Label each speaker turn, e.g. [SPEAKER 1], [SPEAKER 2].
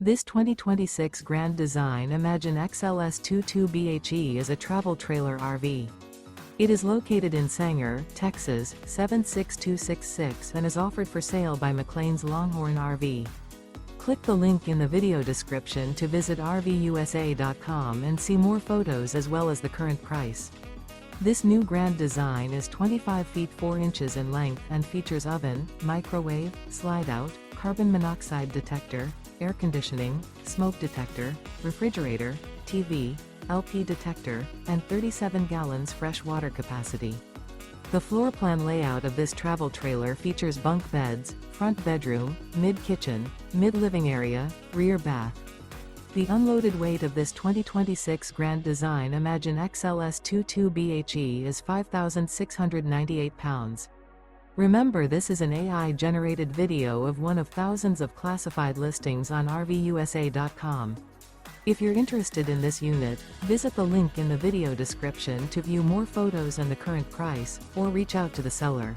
[SPEAKER 1] This 2026 Grand Design Imagine XLS 22BHE is a travel trailer RV. It is located in Sanger, Texas, 76266 and is offered for sale by McClain's Longhorn RV. Click the link in the video description to visit RVUSA.com and see more photos as well as the current price. This new Grand Design is 25 feet 4 inches in length and features oven, microwave, slide-out, carbon monoxide detector, air conditioning, smoke detector, refrigerator, TV, LP detector, and 37 gallons fresh water capacity. The floor plan layout of this travel trailer features bunk beds, front bedroom, mid-kitchen, mid-living area, rear bath. The unloaded weight of this 2026 Grand Design Imagine XLS 22BHE is 5,698 pounds. Remember, this is an AI-generated video of one of thousands of classified listings on RVUSA.com. If you're interested in this unit, visit the link in the video description to view more photos and the current price, or reach out to the seller.